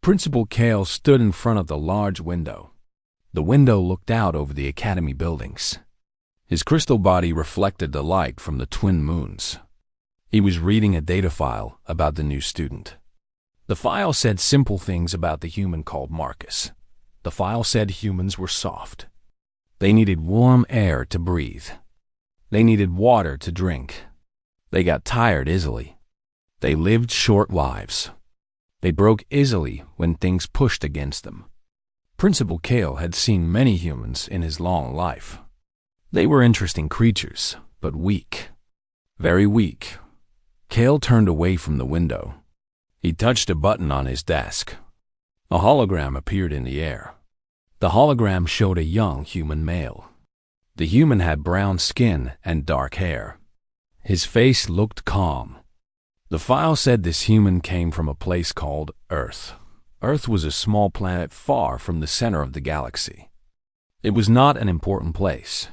Principal Kale stood in front of the large window. The window looked out over the academy buildings. His crystal body reflected the light from the twin moons. He was reading a data file about the new student. The file said simple things about the human called Marcus. The file said humans were soft. They needed warm air to breathe. They needed water to drink. They got tired easily. They lived short lives. They broke easily when things pushed against them. Principal Kale had seen many humans in his long life. They were interesting creatures, but weak. Very weak. Kale turned away from the window. He touched a button on his desk. A hologram appeared in the air. The hologram showed a young human male. The human had brown skin and dark hair. His face looked calm. The file said this human came from a place called Earth. Earth was a small planet far from the center of the galaxy. It was not an important place.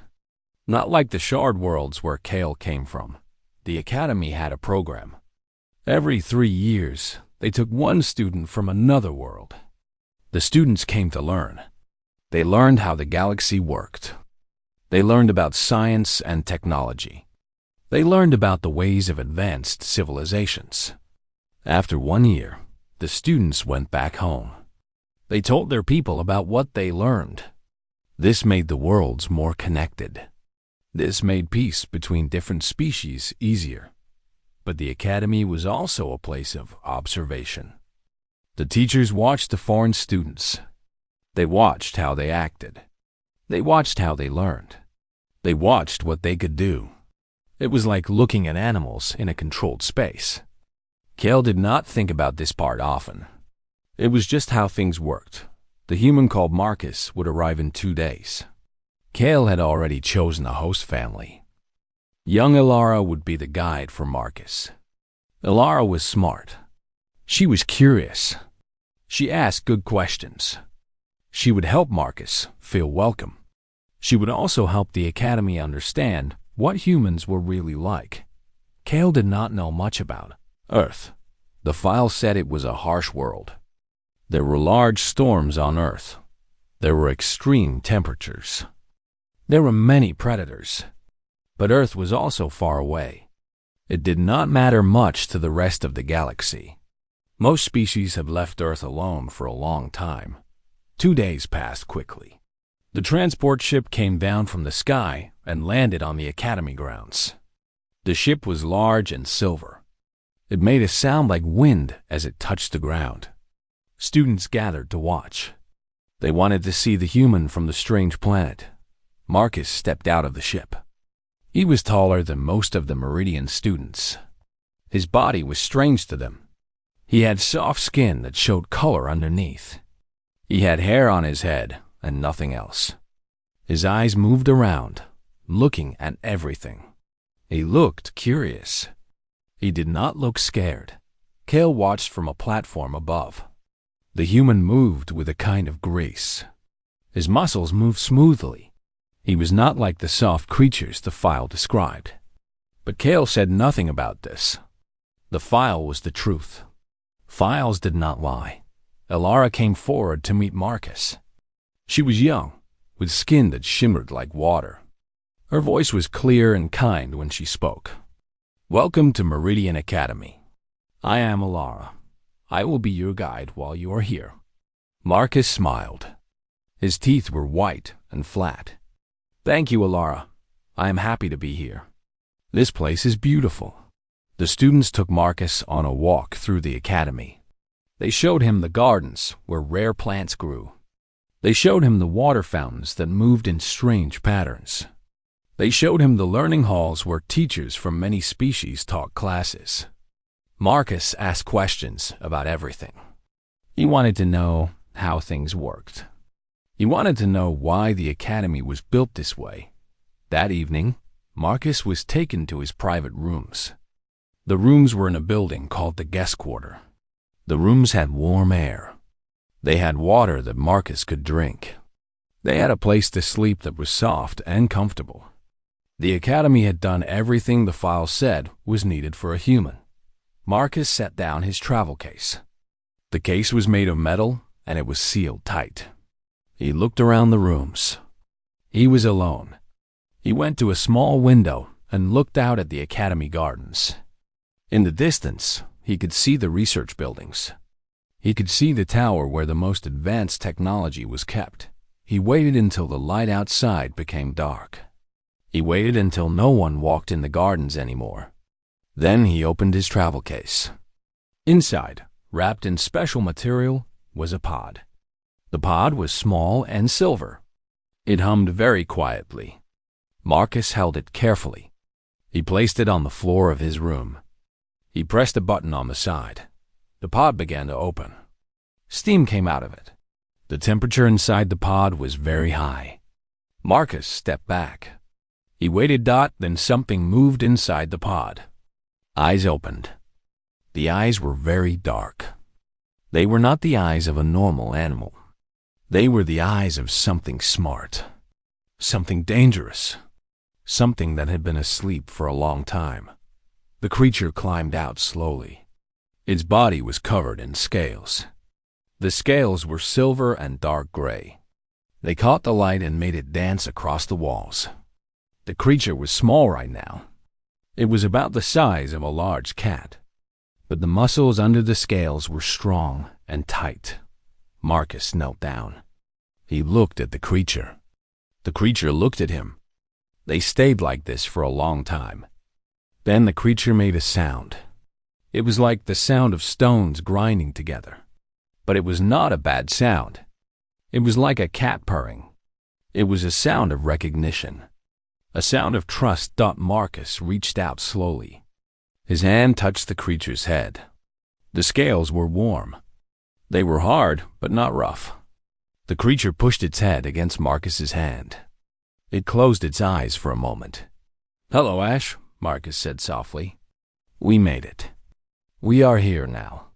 Not like the shard worlds where Kale came from. The academy had a program. Every 3 years, they took one student from another world. The students came to learn. They learned how the galaxy worked. They learned about science and technology. They learned about the ways of advanced civilizations. After 1 year, the students went back home. They told their people about what they learned. This made the worlds more connected. This made peace between different species easier. But the academy was also a place of observation. The teachers watched the foreign students. They watched how they acted. They watched how they learned. They watched what they could do. It was like looking at animals in a controlled space. Kale did not think about this part often. It was just how things worked. The human called Marcus would arrive in 2 days. Kale had already chosen a host family. Young Ilara would be the guide for Marcus. Ilara was smart. She was curious. She asked good questions. She would help Marcus feel welcome. She would also help the academy understand what humans were really like. Kale did not know much about Earth. The file said it was a harsh world. There were large storms on Earth. There were extreme temperatures. There were many predators. But Earth was also far away. It did not matter much to the rest of the galaxy. Most species have left Earth alone for a long time. 2 days passed quickly. The transport ship came down from the sky and landed on the academy grounds. The ship was large and silver. It made a sound like wind as it touched the ground. Students gathered to watch. They wanted to see the human from the strange planet. Marcus stepped out of the ship. He was taller than most of the Meridian students. His body was strange to them. He had soft skin that showed color underneath. He had hair on his head and nothing else. His eyes moved around, looking at everything. He looked curious. He did not look scared. Kale watched from a platform above. The human moved with a kind of grace. His muscles moved smoothly. He was not like the soft creatures the file described. But Kale said nothing about this. The file was the truth. Files did not lie. Ilara came forward to meet Marcus. She was young, with skin that shimmered like water. Her voice was clear and kind when she spoke. Welcome to Meridian Academy. I am Ilara. I will be your guide while you are here. Marcus smiled. His teeth were white and flat. Thank you, Ilara. I am happy to be here. This place is beautiful. The students took Marcus on a walk through the academy. They showed him the gardens where rare plants grew. They showed him the water fountains that moved in strange patterns. They showed him the learning halls where teachers from many species taught classes. Marcus asked questions about everything. He wanted to know how things worked. He wanted to know why the academy was built this way. That evening, Marcus was taken to his private rooms. The rooms were in a building called the guest quarter. The rooms had warm air. They had water that Marcus could drink. They had a place to sleep that was soft and comfortable. The academy had done everything the file said was needed for a human. Marcus set down his travel case. The case was made of metal, and it was sealed tight. He looked around the rooms. He was alone. He went to a small window and looked out at the Academy gardens. In the distance, he could see the research buildings. He could see the tower where the most advanced technology was kept. He waited until the light outside became dark. He waited until no one walked in the gardens anymore. Then he opened his travel case. Inside, wrapped in special material, was a pod. The pod was small and silver. It hummed very quietly. Marcus held it carefully. He placed it on the floor of his room. He pressed a button on the side. The pod began to open. Steam came out of it. The temperature inside the pod was very high. Marcus stepped back. He waited. Then something moved inside the pod. Eyes opened. The eyes were very dark. They were not the eyes of a normal animal. They were the eyes of something smart, something dangerous, something that had been asleep for a long time. The creature climbed out slowly. Its body was covered in scales. The scales were silver and dark gray. They caught the light and made it dance across the walls. The creature was small right now. It was about the size of a large cat, but the muscles under the scales were strong and tight. Marcus knelt down. He looked at the creature. The creature looked at him. They stayed like this for a long time. Then the creature made a sound. It was like the sound of stones grinding together. But it was not a bad sound. It was like a cat purring. It was a sound of recognition. A sound of trust. Marcus reached out slowly. His hand touched the creature's head. The scales were warm. They were hard, but not rough. The creature pushed its head against Marcus's hand. It closed its eyes for a moment. "Hello, Ash," Marcus said softly. "We made it. We are here now."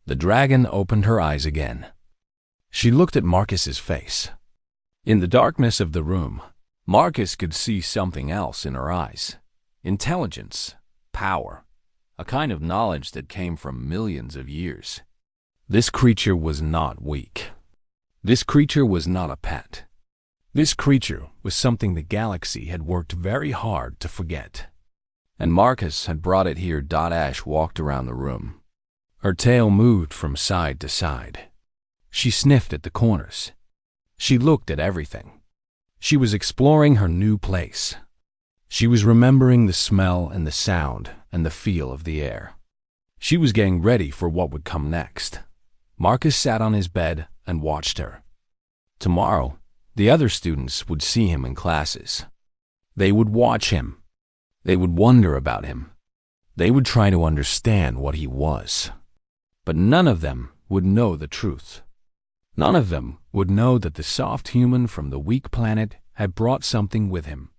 The dragon opened her eyes again. She looked at Marcus's face. In the darkness of the room, Marcus could see something else in her eyes. Intelligence, power, a kind of knowledge that came from millions of years. This creature was not weak. This creature was not a pet. This creature was something the galaxy had worked very hard to forget. And Marcus had brought it here. Ash walked around the room. Her tail moved from side to side. She sniffed at the corners. She looked at everything. She was exploring her new place. She was remembering the smell and the sound and the feel of the air. She was getting ready for what would come next. Marcus sat on his bed and watched her. Tomorrow, the other students would see him in classes. They would watch him. They would wonder about him. They would try to understand what he was. But none of them would know the truth. None of them would know that the soft human from the weak planet had brought something with him.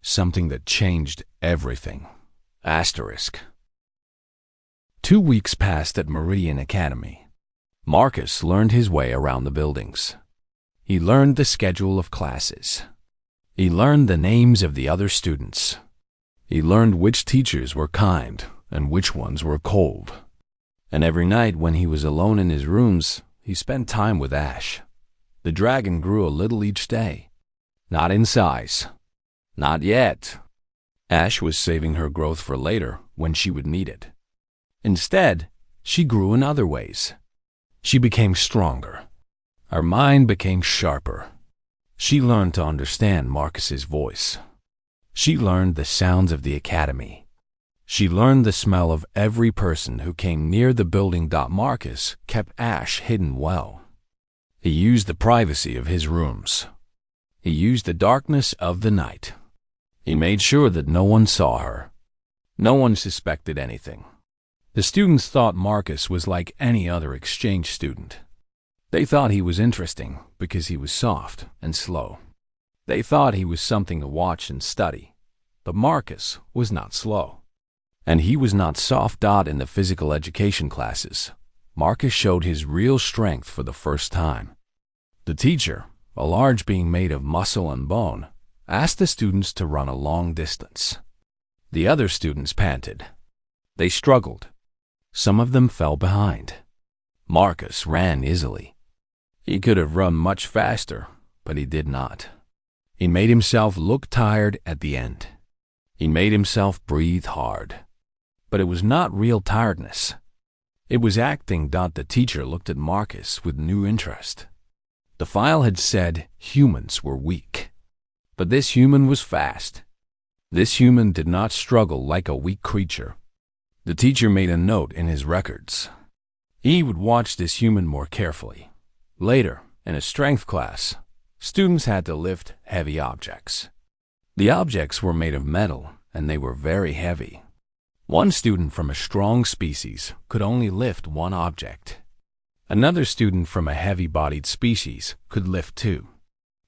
Something that changed everything. Asterisk. 2 weeks passed at Meridian Academy. Marcus learned his way around the buildings. He learned the schedule of classes. He learned the names of the other students. He learned which teachers were kind and which ones were cold. And every night when he was alone in his rooms, he spent time with Ash. The dragon grew a little each day. Not in size. Not yet. Ash was saving her growth for later when she would need it. Instead, she grew in other ways. She became stronger. Her mind became sharper. She learned to understand Marcus's voice. She learned the sounds of the academy. She learned the smell of every person who came near the building. Marcus kept Ash hidden well. He used the privacy of his rooms. He used the darkness of the night. He made sure that no one saw her. No one suspected anything. The students thought Marcus was like any other exchange student. They thought he was interesting because he was soft and slow. They thought he was something to watch and study. But Marcus was not slow. And he was not soft. In the physical education classes, Marcus showed his real strength for the first time. The teacher, a large being made of muscle and bone, asked the students to run a long distance. The other students panted. They struggled. Some of them fell behind. Marcus ran easily. He could have run much faster, but he did not. He made himself look tired at the end. He made himself breathe hard. But it was not real tiredness. It was acting. The teacher looked at Marcus with new interest. The file had said humans were weak. But this human was fast. This human did not struggle like a weak creature. The teacher made a note in his records. He would watch this human more carefully. Later, in a strength class, students had to lift heavy objects. The objects were made of metal, and they were very heavy. One student from a strong species could only lift one object. Another student from a heavy-bodied species could lift two.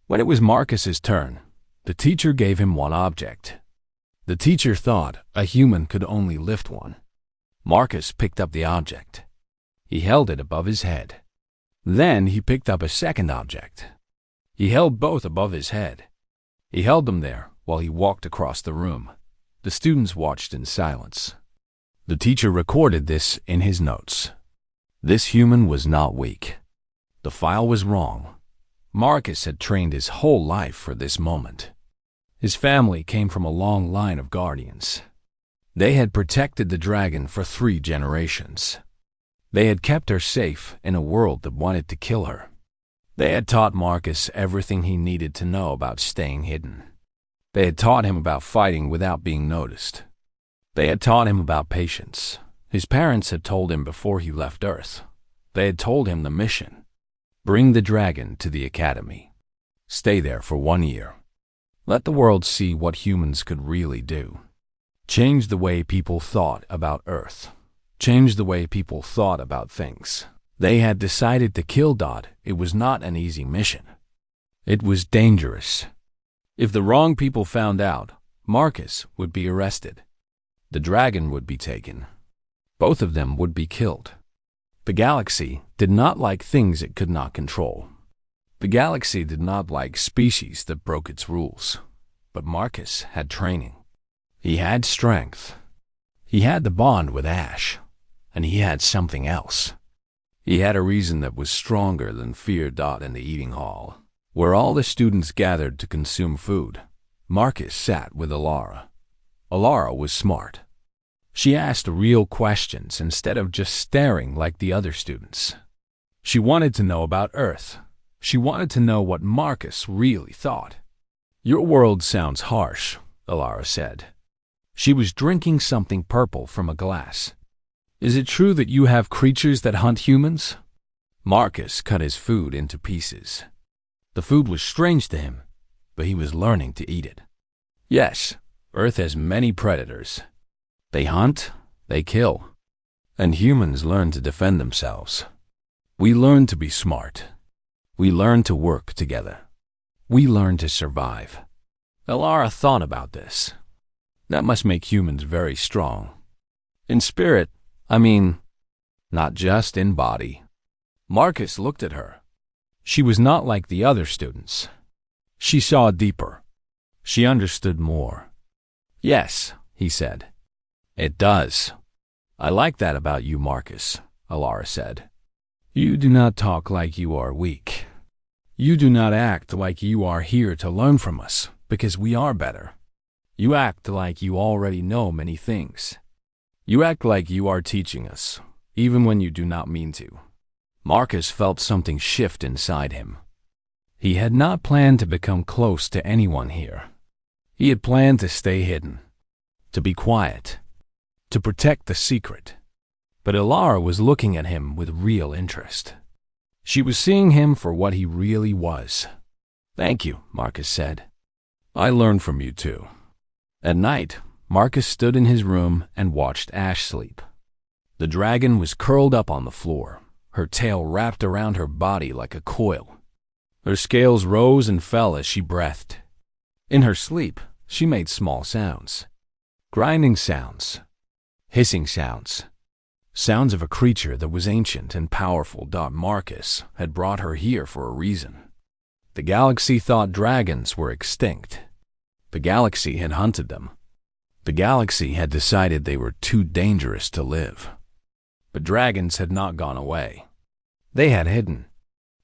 When it was Marcus's turn, the teacher gave him one object. The teacher thought a human could only lift one. Marcus picked up the object. He held it above his head. Then he picked up a second object. He held both above his head. He held them there while he walked across the room. The students watched in silence. The teacher recorded this in his notes. This human was not weak. The file was wrong. Marcus had trained his whole life for this moment. His family came from a long line of guardians. They had protected the dragon for 3 generations. They had kept her safe in a world that wanted to kill her. They had taught Marcus everything he needed to know about staying hidden. They had taught him about fighting without being noticed. They had taught him about patience. His parents had told him before he left Earth. They had told him the mission. Bring the dragon to the academy. Stay there for 1 year. Let the world see what humans could really do. Change the way people thought about Earth. Change the way people thought about things. They had decided to kill Dodd. It was not an easy mission. It was dangerous. If the wrong people found out, Marcus would be arrested. The dragon would be taken. Both of them would be killed. The galaxy did not like things it could not control. The galaxy did not like species that broke its rules. But Marcus had training. He had strength. He had the bond with Ash. And he had something else. He had a reason that was stronger than fear. In the eating hall, where all the students gathered to consume food, Marcus sat with Alara. Alara was smart. She asked real questions instead of just staring like the other students. She wanted to know about Earth. She wanted to know what Marcus really thought. Your world sounds harsh, Alara said. She was drinking something purple from a glass. Is it true that you have creatures that hunt humans? Marcus cut his food into pieces. The food was strange to him, but he was learning to eat it. Yes, Earth has many predators. They hunt, they kill, and humans learn to defend themselves. We learn to be smart. We learn to work together. We learn to survive. Alara thought about this. That must make humans very strong. In spirit, not just in body. Marcus looked at her. She was not like the other students. She saw deeper. She understood more. Yes, he said. It does. I like that about you, Marcus, Alara said. You do not talk like you are weak. You do not act like you are here to learn from us, because we are better. You act like you already know many things. You act like you are teaching us, even when you do not mean to. Marcus felt something shift inside him. He had not planned to become close to anyone here. He had planned to stay hidden, to be quiet, to protect the secret. But Alara was looking at him with real interest. She was seeing him for what he really was. Thank you, Marcus said. I learned from you too. At night, Marcus stood in his room and watched Ash sleep. The dragon was curled up on the floor, her tail wrapped around her body like a coil. Her scales rose and fell as she breathed. In her sleep, she made small sounds. Grinding sounds. Hissing sounds. Sounds of a creature that was ancient and powerful. Marcus had brought her here for a reason. The galaxy thought dragons were extinct. The galaxy had hunted them. The galaxy had decided they were too dangerous to live. But dragons had not gone away. They had hidden.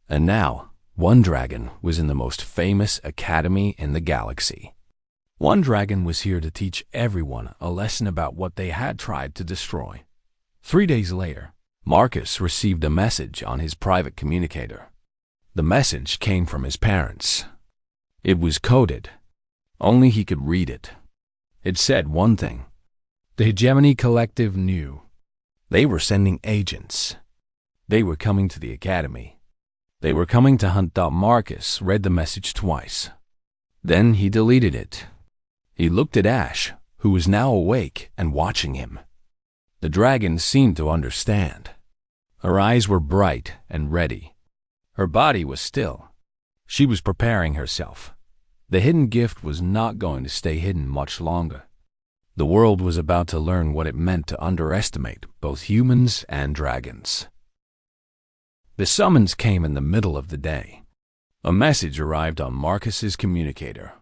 And now, one dragon was in the most famous academy in the galaxy. One dragon was here to teach everyone a lesson about what they had tried to destroy. 3 days later, Marcus received a message on his private communicator. The message came from his parents. It was coded. Only he could read it. It said one thing. The Hegemony Collective knew. They were sending agents. They were coming to the academy. They were coming to hunt. Marcus read the message twice. Then he deleted it. He looked at Ash, who was now awake and watching him. The dragon seemed to understand. Her eyes were bright and ready. Her body was still. She was preparing herself. The hidden gift was not going to stay hidden much longer. The world was about to learn what it meant to underestimate both humans and dragons. The summons came in the middle of the day. A message arrived on Marcus's communicator.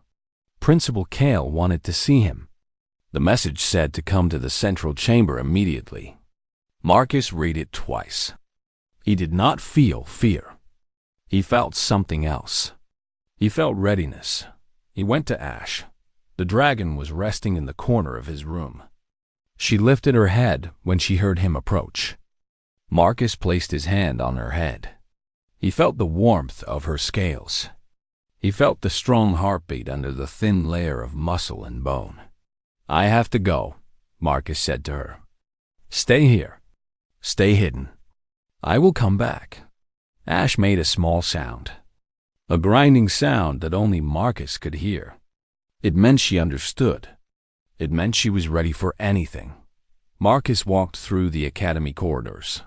Principal Kale wanted to see him. The message said to come to the central chamber immediately. Marcus read it twice. He did not feel fear. He felt something else. He felt readiness. He went to Ash. The dragon was resting in the corner of his room. She lifted her head when she heard him approach. Marcus placed his hand on her head. He felt the warmth of her scales. He felt the strong heartbeat under the thin layer of muscle and bone. "I have to go," Marcus said to her. "Stay here. Stay hidden. I will come back." Ash made a small sound. A grinding sound that only Marcus could hear. It meant she understood. It meant she was ready for anything. Marcus walked through the academy corridors.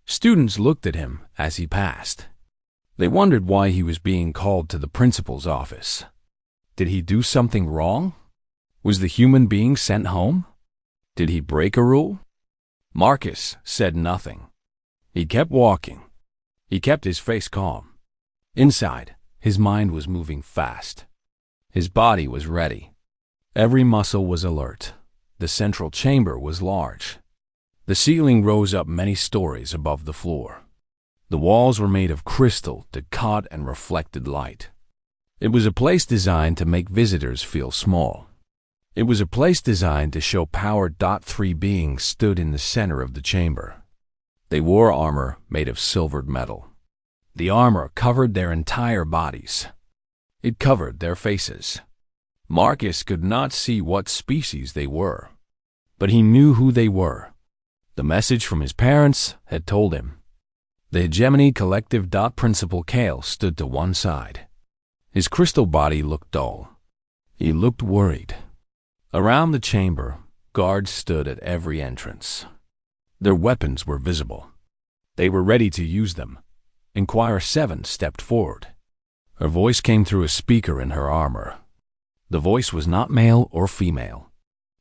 Students looked at him as he passed. They wondered why he was being called to the principal's office. Did he do something wrong? Was the human being sent home? Did he break a rule? Marcus said nothing. He kept walking. He kept his face calm. Inside, his mind was moving fast. His body was ready. Every muscle was alert. The central chamber was large. The ceiling rose up many stories above the floor. The walls were made of crystal that caught and reflected light. It was a place designed to make visitors feel small. It was a place designed to show power. 3 beings stood in the center of the chamber. They wore armor made of silvered metal. The armor covered their entire bodies. It covered their faces. Marcus could not see what species they were, but he knew who they were. The message from his parents had told him. The Hegemony Collective. Principal Kale stood to one side. His crystal body looked dull. He looked worried. Around the chamber, guards stood at every entrance. Their weapons were visible. They were ready to use them. Inquirer 7 stepped forward. Her voice came through a speaker in her armor. The voice was not male or female.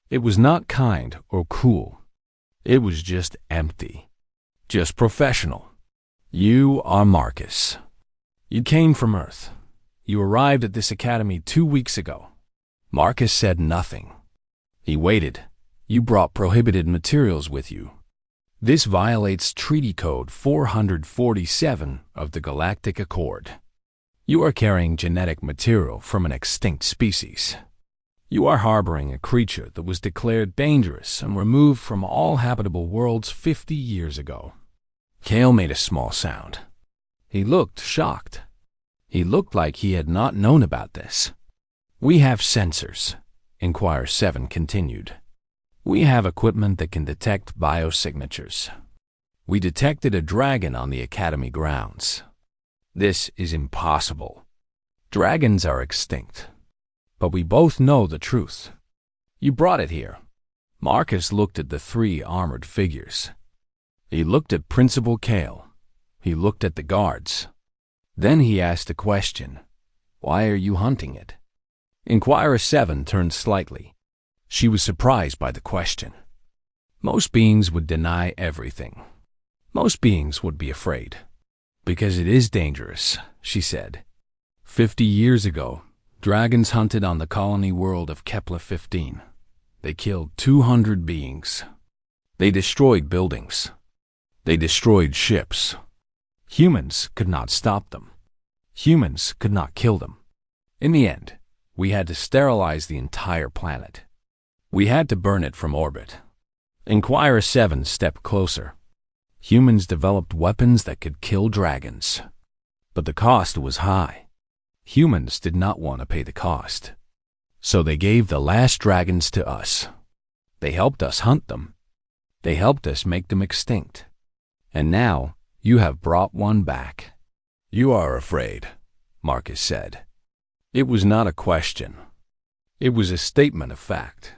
It was not kind or cool. It was just empty. Just professional. "You are Marcus. You came from Earth. You arrived at this academy 2 weeks ago." Marcus said nothing. He waited. "You brought prohibited materials with you. This violates Treaty Code 447 of the Galactic Accord. You are carrying genetic material from an extinct species. You are harboring a creature that was declared dangerous and removed from all habitable worlds 50 years ago." Kale made a small sound. He looked shocked. He looked like he had not known about this. "We have sensors," Inquirer 7 continued. "We have equipment that can detect biosignatures. We detected a dragon on the academy grounds. This is impossible. Dragons are extinct. But we both know the truth. You brought it here." Marcus looked at the 3 armored figures. He looked at Principal Kale. He looked at the guards. Then he asked a question. "Why are you hunting it?" Inquirer 7 turned slightly. She was surprised by the question. Most beings would deny everything. Most beings would be afraid. "Because it is dangerous," she said. 50 years ago, dragons hunted on the colony world of Kepler-15. They killed 200 beings. They destroyed buildings. They destroyed ships. Humans could not stop them. Humans could not kill them. In the end, we had to sterilize the entire planet. We had to burn it from orbit. Inquirer 7 stepped closer. Humans developed weapons that could kill dragons. But the cost was high. Humans did not want to pay the cost. So they gave the last dragons to us. They helped us hunt them. They helped us make them extinct. And now, you have brought one back. You are afraid, Marcus said. It was not a question. It was a statement of fact.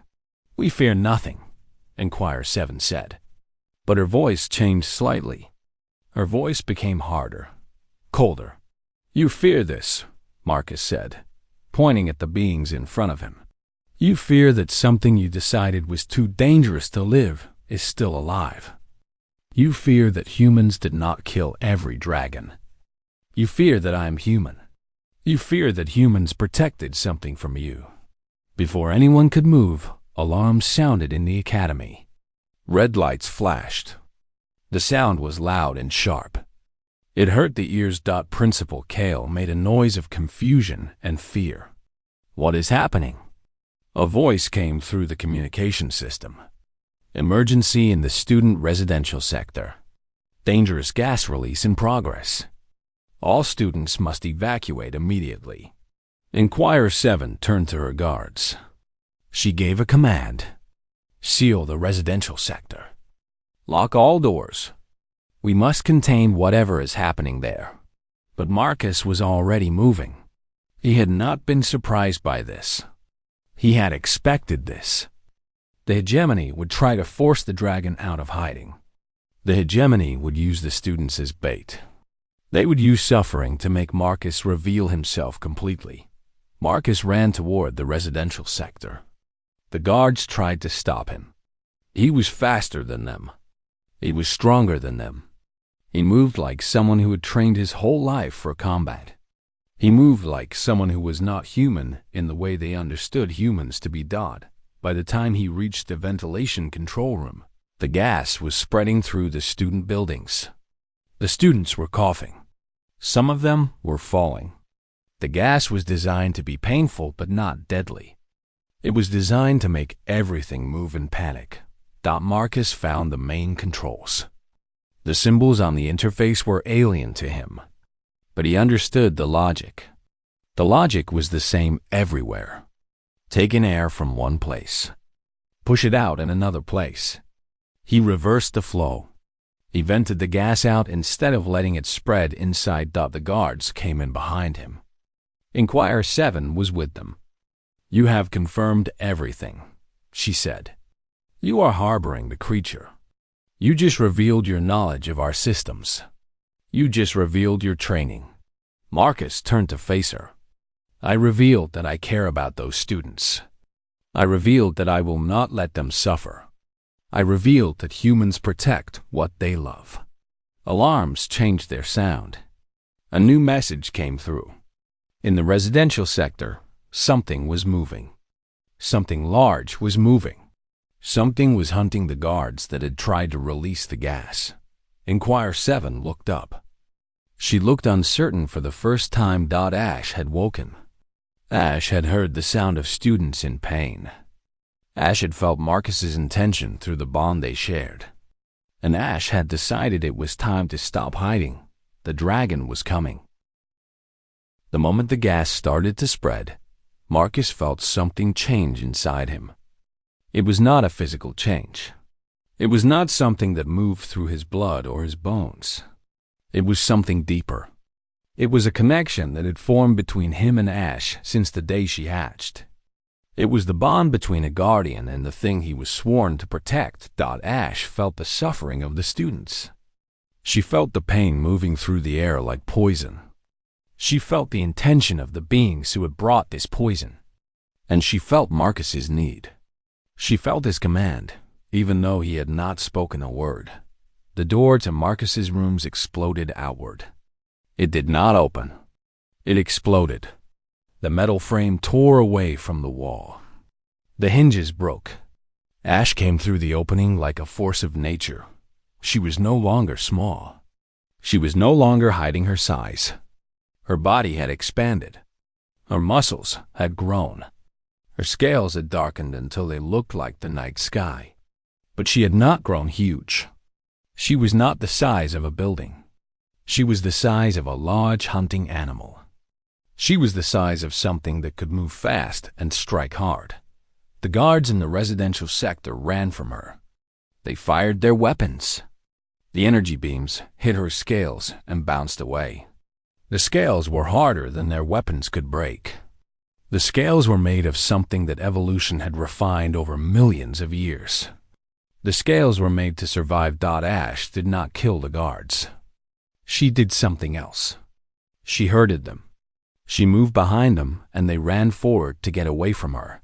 We fear nothing, Inquirer 7 said. But her voice changed slightly. Her voice became harder, colder. You fear this, Marcus said, pointing at the beings in front of him. You fear that something you decided was too dangerous to live is still alive. You fear that humans did not kill every dragon. You fear that I am human. You fear that humans protected something from you. Before anyone could move, alarms sounded in the academy. Red lights flashed. The sound was loud and sharp. It hurt the ears. Principal Kale made a noise of confusion and fear. What is happening? A voice came through the communication system. Emergency in the student residential sector. Dangerous gas release in progress. All students must evacuate immediately. Inquirer 7 turned to her guards. She gave a command. Seal the residential sector. Lock all doors. We must contain whatever is happening there. But Marcus was already moving. He had not been surprised by this. He had expected this. The hegemony would try to force the dragon out of hiding. The hegemony would use the students as bait. They would use suffering to make Marcus reveal himself completely. Marcus ran toward the residential sector. The guards tried to stop him. He was faster than them. He was stronger than them. He moved like someone who had trained his whole life for combat. He moved like someone who was not human in the way they understood humans to be. By the time he reached the ventilation control room, the gas was spreading through the student buildings. The students were coughing. Some of them were falling. The gas was designed to be painful but not deadly. It was designed to make everything move in panic. Marcus found the main controls. The symbols on the interface were alien to him, but he understood the logic. The logic was the same everywhere. Take in air from one place. Push it out in another place. He reversed the flow. He vented the gas out instead of letting it spread inside. The guards came in behind him. Inquirer 7 was with them. You have confirmed everything, she said. You are harboring the creature. You just revealed your knowledge of our systems. You just revealed your training. Marcus turned to face her. I revealed that I care about those students. I revealed that I will not let them suffer. I revealed that humans protect what they love. Alarms changed their sound. A new message came through. In the residential sector, something was moving. Something large was moving. Something was hunting the guards that had tried to release the gas. Inquirer 7 looked up. She looked uncertain for the first time. Ash had woken. Ash had heard the sound of students in pain. Ash had felt Marcus's intention through the bond they shared. And Ash had decided it was time to stop hiding. The dragon was coming. The moment the gas started to spread, Marcus felt something change inside him. It was not a physical change. It was not something that moved through his blood or his bones. It was something deeper. It was a connection that had formed between him and Ash since the day she hatched. It was the bond between a guardian and the thing he was sworn to protect. Ash felt the suffering of the students. She felt the pain moving through the air like poison. She felt the intention of the beings who had brought this poison. And she felt Marcus's need. She felt his command, even though he had not spoken a word. The door to Marcus's rooms exploded outward. It did not open. It exploded. The metal frame tore away from the wall. The hinges broke. Ash came through the opening like a force of nature. She was no longer small. She was no longer hiding her size. Her body had expanded. Her muscles had grown. Her scales had darkened until they looked like the night sky. But she had not grown huge. She was not the size of a building. She was the size of a large hunting animal. She was the size of something that could move fast and strike hard. The guards in the residential sector ran from her. They fired their weapons. The energy beams hit her scales and bounced away. The scales were harder than their weapons could break. The scales were made of something that evolution had refined over millions of years. The scales were made to survive. Ash did not kill the guards. She did something else. She herded them. She moved behind them, and they ran forward to get away from her.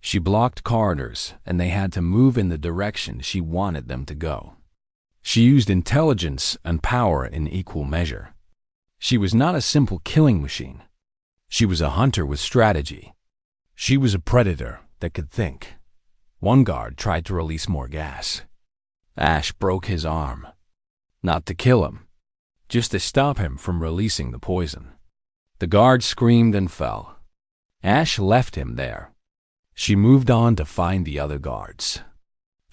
She blocked corridors, and they had to move in the direction she wanted them to go. She used intelligence and power in equal measure. She was not a simple killing machine. She was a hunter with strategy. She was a predator that could think. One guard tried to release more gas. Ash broke his arm. Not to kill him, just to stop him from releasing the poison. The guard screamed and fell. Ash left him there. She moved on to find the other guards.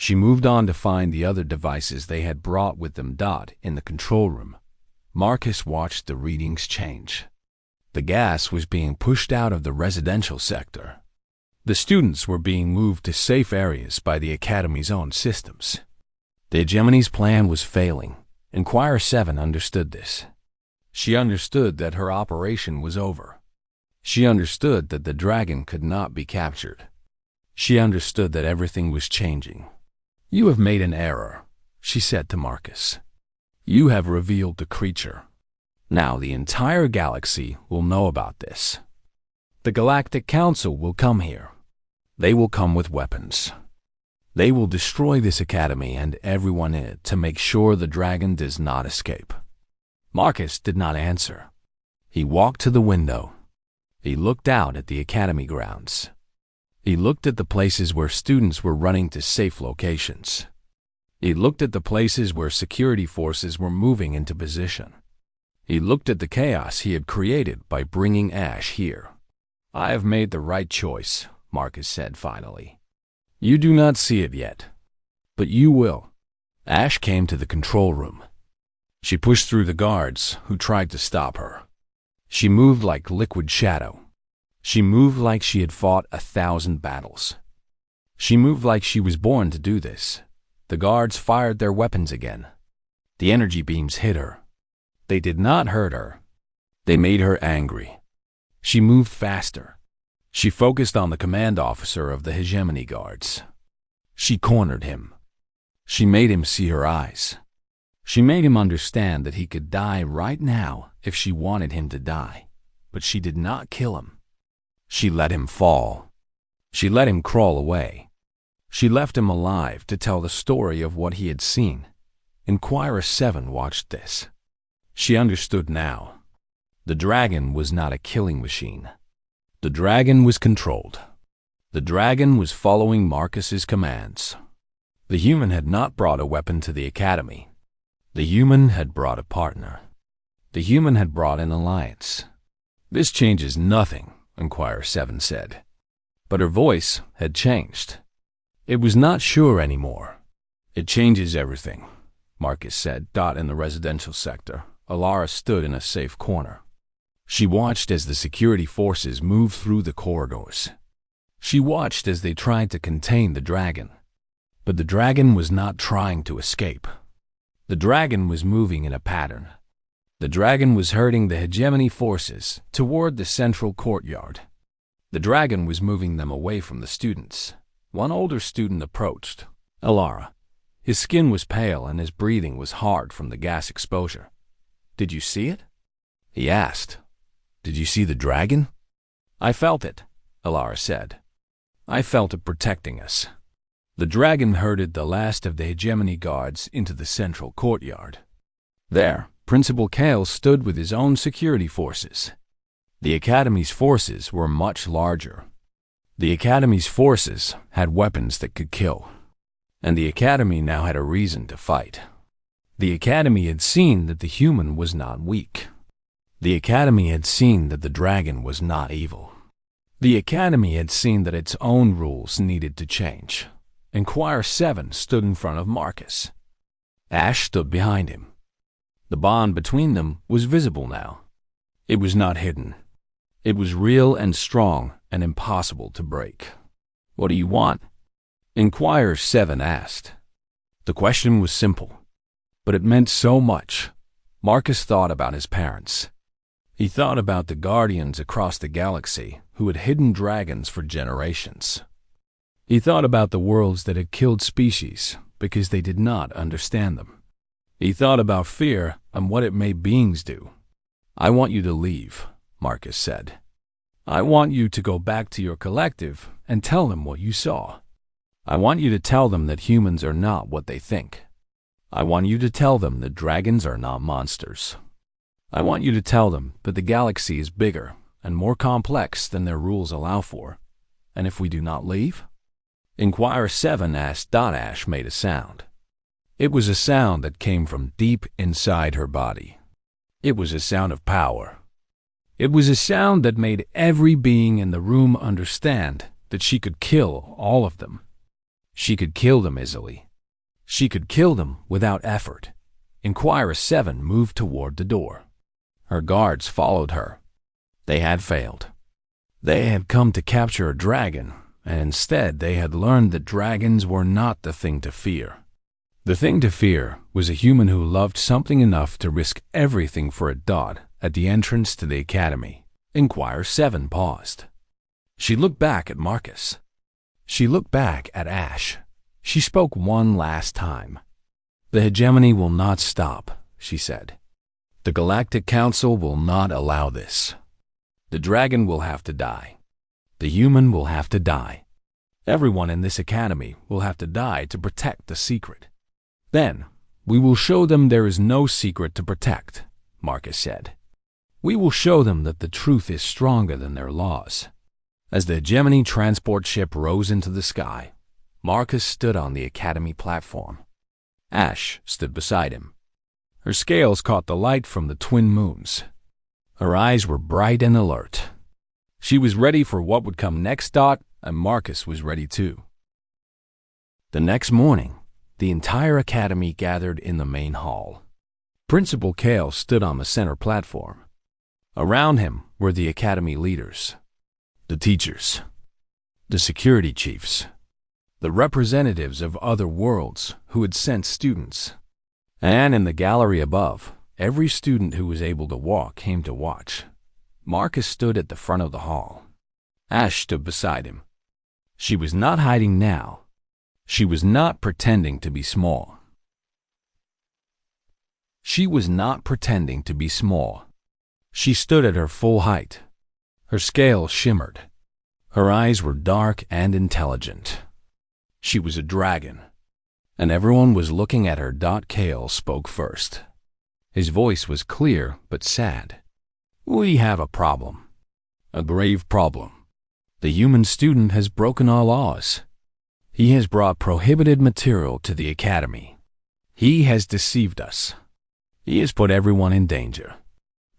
She moved on to find the other devices they had brought with them. In the control room, Marcus watched the readings change. The gas was being pushed out of the residential sector. The students were being moved to safe areas by the Academy's own systems. The Hegemony's plan was failing. Inquirer 7 understood this. She understood that her operation was over. She understood that the dragon could not be captured. She understood that everything was changing. "You have made an error," she said to Marcus. "You have revealed the creature. Now the entire galaxy will know about this. The Galactic Council will come here. They will come with weapons. They will destroy this academy and everyone in it to make sure the dragon does not escape." Marcus did not answer. He walked to the window. He looked out at the academy grounds. He looked at the places where students were running to safe locations. He looked at the places where security forces were moving into position. He looked at the chaos he had created by bringing Ash here. "I have made the right choice," Marcus said finally. "You do not see it yet, but you will." Ash came to the control room. She pushed through the guards who tried to stop her. She moved like liquid shadow. She moved like she had fought 1,000 battles. She moved like she was born to do this. The guards fired their weapons again. The energy beams hit her. They did not hurt her. They made her angry. She moved faster. She focused on the command officer of the Hegemony Guards. She cornered him. She made him see her eyes. She made him understand that he could die right now if she wanted him to die, but she did not kill him. She let him fall. She let him crawl away. She left him alive to tell the story of what he had seen. Inquirer 7 watched this. She understood now. The dragon was not a killing machine. The dragon was controlled. The dragon was following Marcus's commands. The human had not brought a weapon to the academy. The human had brought a partner. The human had brought an alliance. "This changes nothing," Inquirer 7 said. But her voice had changed. It was not sure anymore. "It changes everything," Marcus said. In the residential sector, Alara stood in a safe corner. She watched as the security forces moved through the corridors. She watched as they tried to contain the dragon. But the dragon was not trying to escape. The dragon was moving in a pattern. The dragon was herding the hegemony forces toward the central courtyard. The dragon was moving them away from the students. One older student approached, Alara. His skin was pale and his breathing was hard from the gas exposure. "Did you see it?" he asked. "Did you see the dragon?" "I felt it," Alara said. "I felt it protecting us." The dragon herded the last of the hegemony guards into the central courtyard. There, Principal Kale stood with his own security forces. The Academy's forces were much larger. The Academy's forces had weapons that could kill. And the Academy now had a reason to fight. The Academy had seen that the human was not weak. The Academy had seen that the dragon was not evil. The Academy had seen that its own rules needed to change. Inquirer 7 stood in front of Marcus. Ash stood behind him. The bond between them was visible now. It was not hidden. It was real and strong and impossible to break. "What do you want?" Inquirer 7 asked. The question was simple, but it meant so much. Marcus thought about his parents. He thought about the guardians across the galaxy who had hidden dragons for generations. He thought about the worlds that had killed species because they did not understand them. He thought about fear and what it made beings do. "I want you to leave," Marcus said. "I want you to go back to your collective and tell them what you saw. I want you to tell them that humans are not what they think. I want you to tell them that dragons are not monsters. I want you to tell them that the galaxy is bigger and more complex than their rules allow for. And if we do not leave?" Inquirer 7 asked. Ash made a sound. It was a sound that came from deep inside her body. It was a sound of power. It was a sound that made every being in the room understand that she could kill all of them. She could kill them easily. She could kill them without effort. Inquirer 7 moved toward the door. Her guards followed her. They had failed. They had come to capture a dragon, and instead they had learned that dragons were not the thing to fear. The thing to fear was a human who loved something enough to risk everything for it. At the entrance to the Academy, Inquirer 7 paused. She looked back at Marcus. She looked back at Ash. She spoke one last time. "The hegemony will not stop," she said. "The Galactic Council will not allow this. The dragon will have to die. The human will have to die. Everyone in this academy will have to die to protect the secret. Then, we will show them there is no secret to protect," Marcus said. "We will show them that the truth is stronger than their laws." As the hegemony transport ship rose into the sky, Marcus stood on the Academy platform. Ash stood beside him. Her scales caught the light from the twin moons. Her eyes were bright and alert. She was ready for what would come next. And Marcus was ready too. The next morning, the entire Academy gathered in the main hall. Principal Kale stood on the center platform. Around him were the Academy leaders, the teachers, the security chiefs, the representatives of other worlds who had sent students. And in the gallery above, every student who was able to walk came to watch. Marcus stood at the front of the hall. Ash stood beside him. She was not hiding now. She was not pretending to be small. She was not pretending to be small. She stood at her full height. Her scales shimmered. Her eyes were dark and intelligent. She was a dragon, and everyone was looking at her. Kale spoke first. His voice was clear but sad. "We have a problem. A grave problem. The human student has broken our laws. He has brought prohibited material to the Academy. He has deceived us. He has put everyone in danger."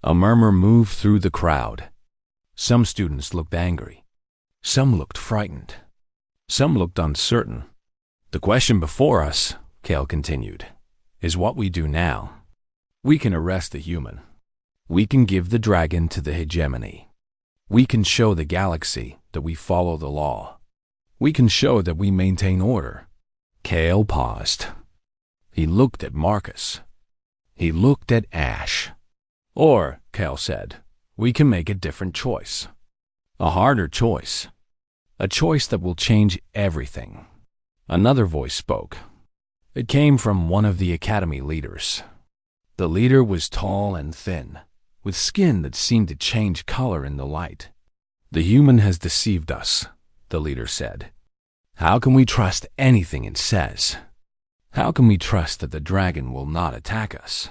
A murmur moved through the crowd. Some students looked angry. Some looked frightened. Some looked uncertain. "The question before us," Kale continued, "is what we do now. We can arrest the human. We can give the dragon to the hegemony. We can show the galaxy that we follow the law. We can show that we maintain order." Kale paused. He looked at Marcus. He looked at Ash. "Or," Kale said, "we can make a different choice. A harder choice. A choice that will change everything." Another voice spoke. It came from one of the Academy leaders. The leader was tall and thin, with skin that seemed to change color in the light. "The human has deceived us," the leader said. "How can we trust anything it says? How can we trust that the dragon will not attack us?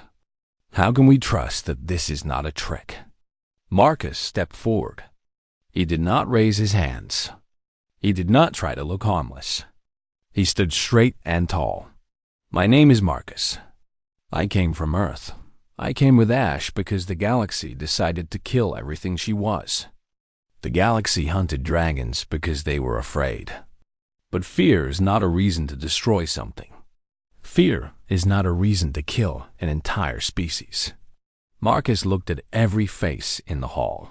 How can we trust that this is not a trick?" Marcus stepped forward. He did not raise his hands. He did not try to look harmless. He stood straight and tall. "My name is Marcus. I came from Earth. I came with Ash because the galaxy decided to kill everything she was. The galaxy hunted dragons because they were afraid. But fear is not a reason to destroy something. Fear is not a reason to kill an entire species. Marcus looked at every face in the hall.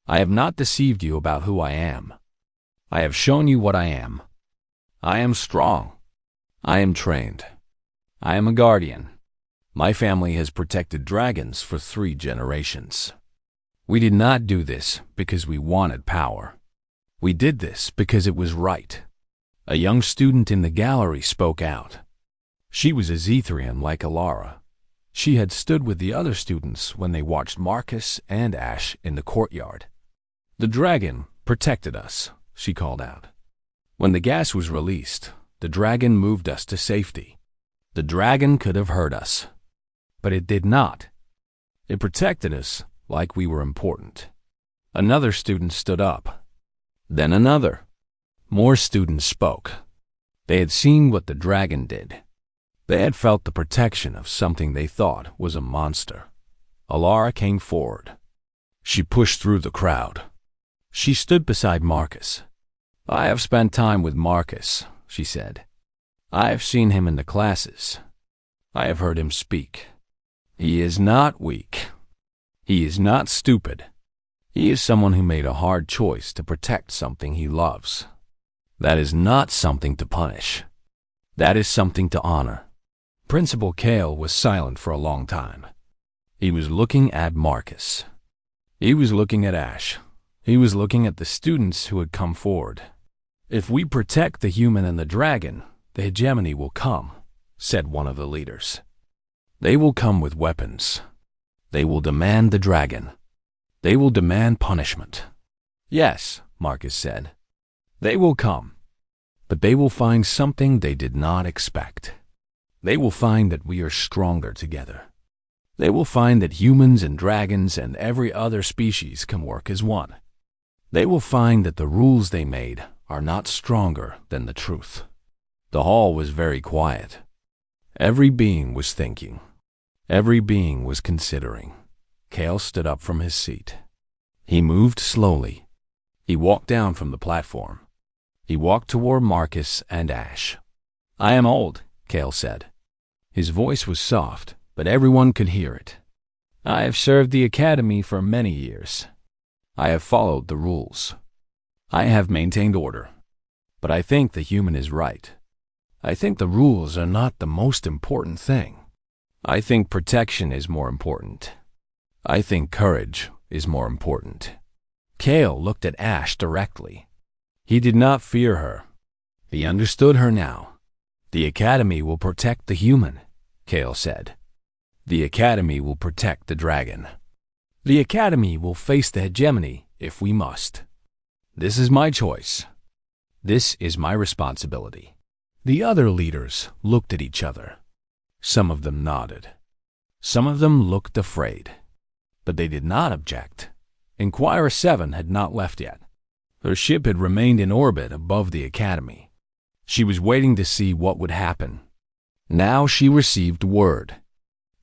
I have not deceived you about who I am. I have shown you what I am. I am strong. I am trained. I am a guardian. My family has protected dragons for 3 generations. We did not do this because we wanted power. We did this because it was right. A young student in the gallery spoke out. She was a Zethrian like Alara. She had stood with the other students when they watched Marcus and Ash in the courtyard. The dragon protected us, she called out. When the gas was released, the dragon moved us to safety. The dragon could have hurt us, but it did not. It protected us like we were important. Another student stood up. Then another. More students spoke. They had seen what the dragon did. They had felt the protection of something they thought was a monster. Alara came forward. She pushed through the crowd. She stood beside Marcus. I have spent time with Marcus, she said. I have seen him in the classes. I have heard him speak. He is not weak. He is not stupid. He is someone who made a hard choice to protect something he loves. That is not something to punish. That is something to honor. Principal Kale was silent for a long time. He was looking at Marcus. He was looking at Ash. He was looking at the students who had come forward. If we protect the human and the dragon, the hegemony will come, said one of the leaders. They will come with weapons. They will demand the dragon. They will demand punishment. Yes, Marcus said. They will come. But they will find something they did not expect. They will find that we are stronger together. They will find that humans and dragons and every other species can work as one. They will find that the rules they made are not stronger than the truth. The hall was very quiet. Every being was thinking. Every being was considering. Kale stood up from his seat. He moved slowly. He walked down from the platform. He walked toward Marcus and Ash. I am old, Kale said. His voice was soft, but everyone could hear it. I have served the academy for many years. I have followed the rules. I have maintained order. But I think the human is right. I think the rules are not the most important thing. I think protection is more important. I think courage is more important. Kale looked at Ash directly. He did not fear her. He understood her now. The academy will protect the human, Kale said. The academy will protect the dragon. The academy will face the hegemony if we must. This is my choice. This is my responsibility. The other leaders looked at each other. Some of them nodded. Some of them looked afraid. But they did not object. Inquirer 7 had not left yet. Her ship had remained in orbit above the academy. She was waiting to see what would happen. Now she received word.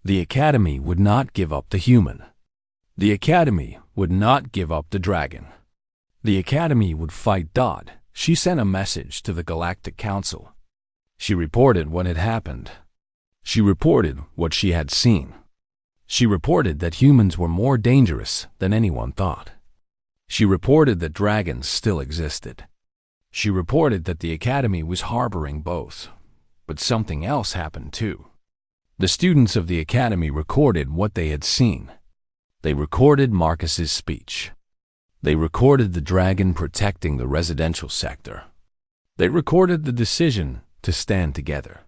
The academy would not give up the human. The academy would not give up the dragon. The academy would fight Dodd. She sent a message to the Galactic Council. She reported what had happened. She reported what she had seen. She reported that humans were more dangerous than anyone thought. She reported that dragons still existed. She reported that the academy was harboring both. But something else happened too. The students of the academy recorded what they had seen. They recorded Marcus's speech. They recorded the dragon protecting the residential sector. They recorded the decision to stand together.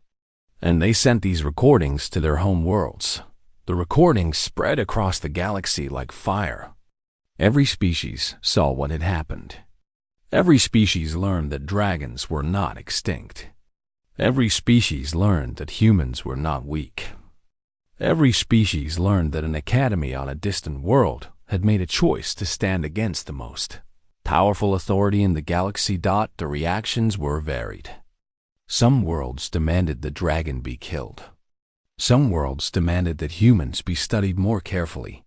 And they sent these recordings to their home worlds. The recordings spread across the galaxy like fire. Every species saw what had happened. Every species learned that dragons were not extinct. Every species learned that humans were not weak. Every species learned that an academy on a distant world had made a choice to stand against the most powerful authority in the galaxy. The reactions were varied. Some worlds demanded the dragon be killed. Some worlds demanded that humans be studied more carefully.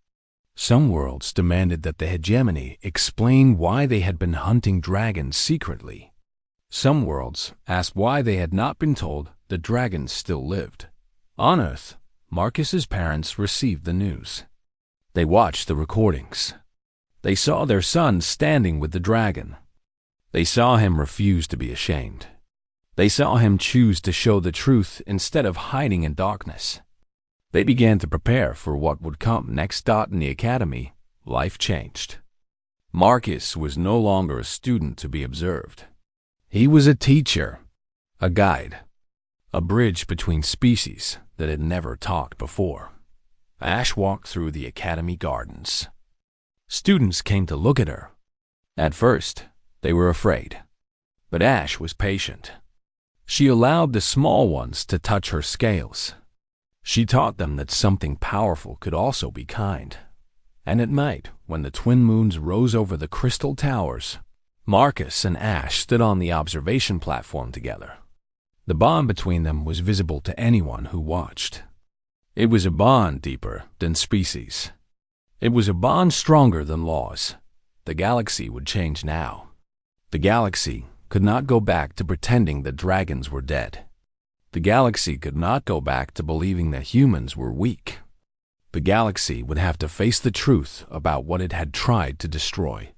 Some worlds demanded that the hegemony explain why they had been hunting dragons secretly. Some worlds asked why they had not been told that dragons still lived. On Earth, Marcus's parents received the news. They watched the recordings. They saw their son standing with the dragon. They saw him refuse to be ashamed. They saw him choose to show the truth instead of hiding in darkness. They began to prepare for what would come next. In the academy, life changed. Marcus was no longer a student to be observed. He was a teacher, a guide, a bridge between species that had never talked before. Ash walked through the academy gardens. Students came to look at her. At first, they were afraid. But Ash was patient. She allowed the small ones to touch her scales. She taught them that something powerful could also be kind. And at night, when the twin moons rose over the crystal towers, Marcus and Ash stood on the observation platform together. The bond between them was visible to anyone who watched. It was a bond deeper than species. It was a bond stronger than laws. The galaxy would change now. The galaxy could not go back to pretending that dragons were dead. The galaxy could not go back to believing that humans were weak. The galaxy would have to face the truth about what it had tried to destroy.